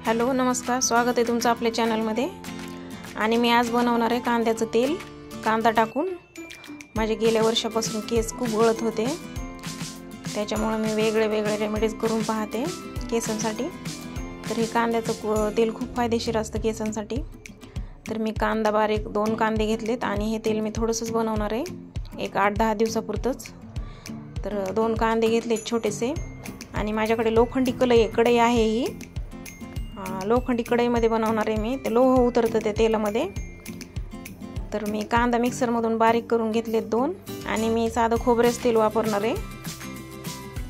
Hello नमस्कार, स्वागत आहे तुमचं आपल्या चॅनलमध्ये। आणि मी आज बनवणार आहे कांद्याचं तेल। कांदा टाकून माझे गेल्या वर्षापासून केस खूप गळत होते, त्याच्यामुळे मी वेगळे रेमेडीज करून पाहते केसांसाठी। तर हे कांद्याचं तेल खूप फायदेशीर असतं केसांसाठी। तर मी कांदा बारीक 2 कांदे घेतलेत आणि हे तेल मी थोडंसंच बनवणार आहे, एक 8-10 दिवसापुरतंच। तर 2 कांदे घेतलेत छोटेसे आणि माझ्याकडे लोखंडी कढई आहे। ही लोखंडी कढईमध्ये बनवणार आहे मी, ते लोह उतरतं त्या तेलामध्ये। तर मी कांदा मिक्सरमधून बारीक करून घेतलेत 2 आणि मी साधं खोबरेचं तेल वापरणार आहे,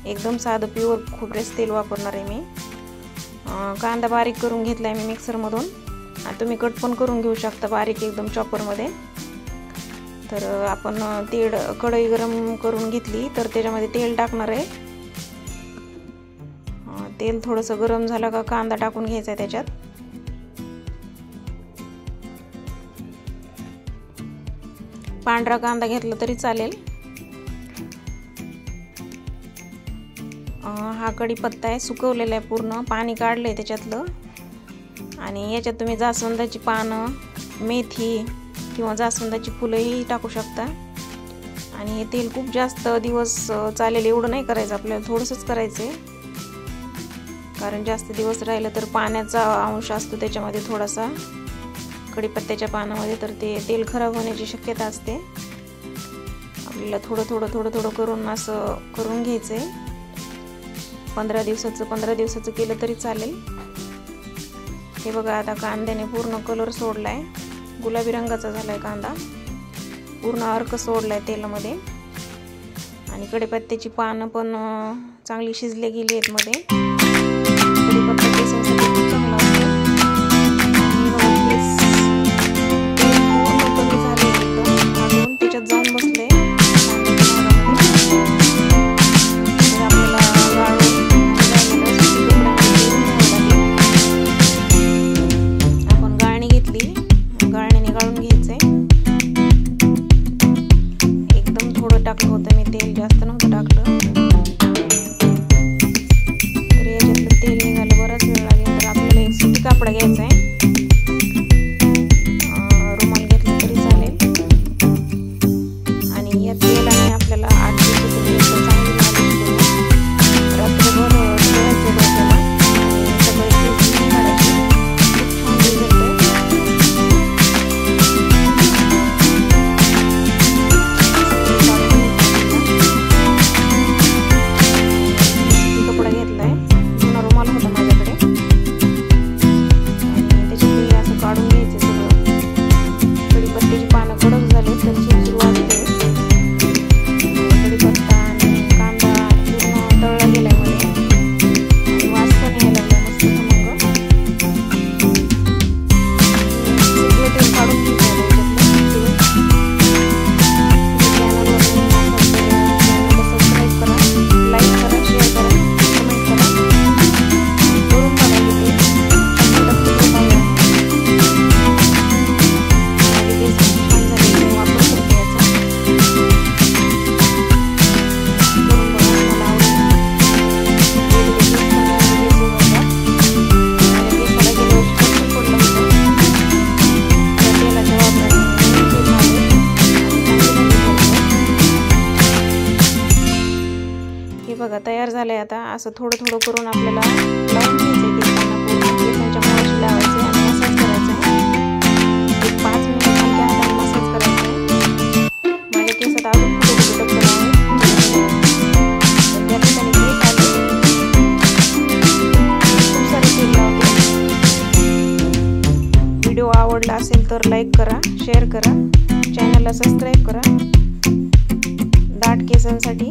एकदम साधं प्युअर खोबरेचं तेल वापरणार आहे मी। कांदा बारीक करून घेतलाय मी मिक्सरमधून, आणि तुम्ही कट पण करून घेऊ शकता बारीक एकदम चॉपरमध्ये। तर आपण कढई गरम करून घेतली, तर त्याच्यामध्ये तेल टाकणार आहे। तेल थोडंसं गरम झालं का कांदा टाकून घ्यायचा आहे त्याच्यात। पांढरा कांदा घेतला तरी चालेल। हा कढीपत्ता आहे, सुकवलेला आहे, पूर्ण पाणी काढलंय त्याच्यातलं। आणि याच्यात तुम्ही जास्वंदाची पानं, मेथी किंवा जास्वंदाची फुलंही टाकू शकता। आणि हे तेल खूप जास्त दिवस चालेल एवढं नाही करायचं आपल्याला, थोडंसंच करायचं आहे, कारण जास्त दिवस राहिलं तर पाण्याचा अंश असतो त्याच्यामध्ये थोडासा कढीपत्त्याच्या पानामध्ये, तर ते तेल खराब होण्याची शक्यता असते। आपल्याला थोडं करून असं करून घ्यायचंय। 15 दिवसाचं केलं तरी चालेल। हे बघा, आता कांद्याने पूर्ण कलर सोडलाय, गुलाबी रंगाचा झालाय कांदा, पूर्ण अर्क सोडलाय तेलामध्ये। आणि कढीपत्त्याची पानं पण चांगली शिजले गेली आहेत मध्ये। कढीपत्ता केसांसाठी खूप चांगला असतो। पूर्ण कमी झाले एकदम, अजून त्याच्यात जाऊन बसले। आपण गाळणी घेतली, गाळणीने गाळून घ्यायचंय। एकदम थोडं टाकलं होतं मी तेल, जास्त नव्हतं टाकलं। तेल निघालं बराच वेळ लागेल, तर आपल्याला एक सुती कापड घ्यायचं आहे, रुमाल घेतला तरी चालेल। आणि या तेलाने आपल्याला 8 दिवसाचं चांगली मालिश करून रात्रभर ठेवायचं डोक्याला आणि सकाळी केस काढायचे। खूप छान रिझल्ट आहे। कपडा घेतलाय, रुमाल होता माझ्याकडे, आणि त्याच्यात असं काढून घ्यायचं सगळं। कढीपत्त्याची पानं कडक झाले तर सुरुवात आहे। कढीपत्ता आणि कांदा पूर्ण तळला गेलाय मध्ये, आणि वास पण यायला लागला मस्त खमंग। सगळं तेल काढून घ्यायचं त्याच्यातलं। चॅनलवर सबस्क्राईब करा, लाईक करा, शेअर करा, कमेंट करा। हे बघा तयार झालंय। आता असं थोडं करून आपल्याला लावून घ्यायचंय केसांना, पूर्ण केसांच्या मुळाशी लावायचे आणि मसाज करायचा आहे। एक 5 मिनिटांच्या हाताने मसाज करायचा आहे। माझ्या केसात अजून कुठे टक्कर आहे, त्या ठिकाणी केस आले, खूप सारे तेल लावते। व्हिडिओ आवडला असेल तर लाईक करा, शेअर करा, चॅनलला सबस्क्राईब करा दाट केसांसाठी।